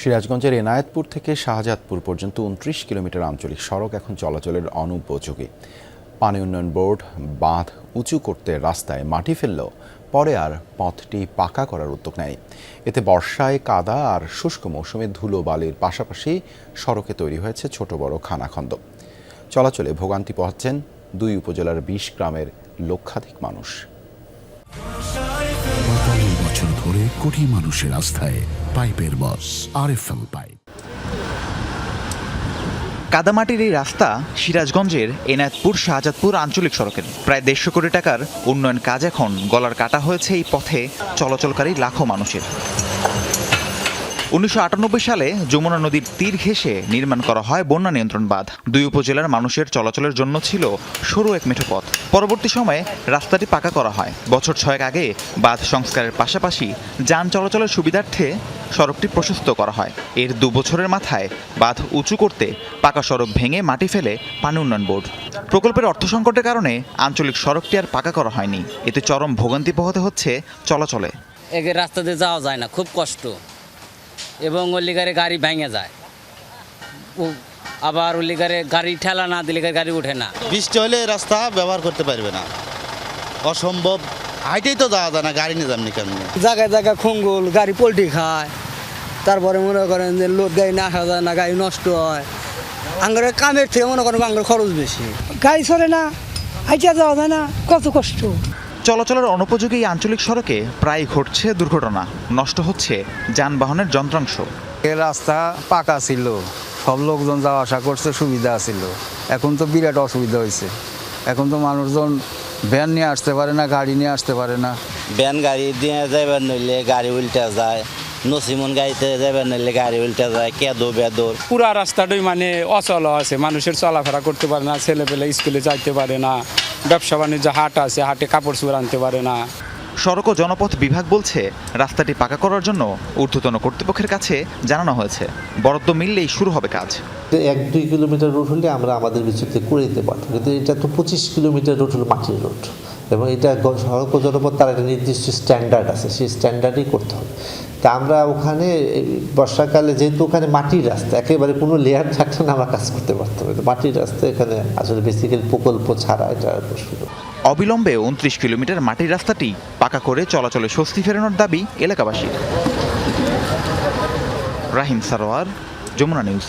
সিরাজগঞ্জের এনায়েতপুর থেকে শাহজাদপুর পর্যন্ত ২৯ কিলোমিটার আঞ্চলিক সড়ক এখন চলাচলের অনুপযোগী। পানি উন্নয়ন বোর্ড বাঁধ উঁচু করতে রাস্তায় মাটি ফেললেও পরে আর পথটি পাকা করার উদ্যোগ নেয়। এতে বর্ষায় কাদা আর শুষ্ক মৌসুমে ধুলো বালির পাশাপাশি সড়কে তৈরি হয়েছে ছোট বড় খানাখন্দ। চলাচলে ভোগান্তি পোহাচ্ছেন দুই উপজেলার ২০ গ্রামের লক্ষাধিক মানুষ। ৪৫ বছর ধরে কোটি মানুষের আস্থায় পাইপের বস আরএফএল পাইপ। কাদামাটির এই রাস্তা সিরাজগঞ্জের এনায়েতপুর শাহজাদপুর আঞ্চলিক সড়কের প্রায় ১৫০ কোটি টাকার উন্নয়ন কাজ এখন গলার কাটা হয়েছে এই পথে চলাচলকারী লাখো মানুষের। ১৯৯৮ সালে যমুনা নদীর তীর ঘেঁষে নির্মাণ করা হয় বন্যা নিয়ন্ত্রণ বাঁধ। দুই উপজেলার মানুষের চলাচলের জন্য ছিল সরু এক মেঠো পথ। পরবর্তী সময়ে রাস্তাটি পাকা করা হয়। বছর ৬ আগে বাঁধ সংস্কারের পাশাপাশি যান চলাচলের সুবিধার্থে সড়কটি প্রশস্ত করা হয়। এর ২ বছরের মাথায় বাঁধ উঁচু করতে পাকা সড়ক ভেঙে মাটি ফেলে পানি উন্নয়ন বোর্ড। প্রকল্পের অর্থ সংকটের কারণে আঞ্চলিক সড়কটি আর পাকা করা হয়নি। এতে চরম ভোগান্তি পোহাতে হচ্ছে চলাচলে। এগের রাস্তাতে যাওয়া যায় না, খুব কষ্ট, এবং ওলিগারে গাড়ি ভেঙে যায়, আবার ওলিগারে গাড়ি ঠেলা না দিলে গাড়ি ওঠে না। বৃষ্টি হলে রাস্তা ব্যবহার করতে পারবে না, অসম্ভব। হাইটেই তো যাওয়া যায় না, গাড়ি নিয়ে যাবনি কেমনি। জায়গায় জায়গায় খুঙ্গুল, গাড়ি পোল্ট্রি খায়, তারপরে মনে করেন যে লোড গাড়ি না আসা যায় না, গাড়ি নষ্ট হয়। আঙ্গারে কামের থেকে মনে করেন আঙ্গার খরচ বেশি, গাড়ি চলে না, হাইটা যাওয়া যায় না, কত কষ্ট। চলাচলের অনুপযোগী এই আঞ্চলিক সড়কে প্রায় ঘটছে দুর্ঘটনা, নষ্ট হচ্ছে যানবাহনের যন্ত্রাংশ। এই রাস্তা পাকা ছিল, সব লোকজন যাওয়া আসা করছে, সুবিধা ছিল। এখন তো বিরাট অসুবিধা হয়েছে। এখন তো মানুষজন ভ্যান নিয়ে আসতে পারে না, গাড়ি নিয়ে আসতে পারে না। ভ্যান গাড়ি দিয়ে যাইবার নইলে গাড়ি উল্টা যায়, নসিমন গাড়িতে যাইবার নইলে গাড়ি উল্টা যায়, কেদো বেদর। পুরা রাস্তাটাই মানে অচল আছে, মানুষের চলাফেরা করতে পারে না, ছেলেপেলে স্কুলে যাইতে পারে না, ব্যবসা বাণিজ্য হাট আছে, হাটে কাপড় চোপড় আনতে পারে না। সড়ক ও জনপথ বিভাগ বলছে রাস্তাটি পাকা করার জন্য ঊর্ধ্বতন কর্তৃপক্ষের কাছে জানানো হয়েছে। বরাদ্দ মিললেই শুরু হবে কাজ। ১-২ কিলোমিটার রুট হলে আমরা আমাদের ভিতরে করে দিতে পারতাম, কিন্তু এটা তো ২৫ কিলোমিটার রুট হলো মাটির রুট, এবং এটা সড়ক ও জনপথ তার একটা নির্দিষ্ট স্ট্যান্ডার্ড আছে, সেই স্ট্যান্ডার্ডই করতে হবে। তা আমরা ওখানে বর্ষাকালে যেহেতু ওখানে মাটির রাস্তা, একেবারে কোনো লেয়ার থাকতো না, আমরা কাজ করতে পারতাম। মাটির রাস্তা এখানে আসলে বেসিক্যালি প্রকল্প ছাড়া এটা শুরু। অবিলম্বে ২৯ কিলোমিটার মাটির রাস্তাটি পাকা করে চলাচলে স্বস্তি ফেরানোর দাবি এলাকাবাসীর। রাহিম সারোয়ার, যমুনা নিউজ।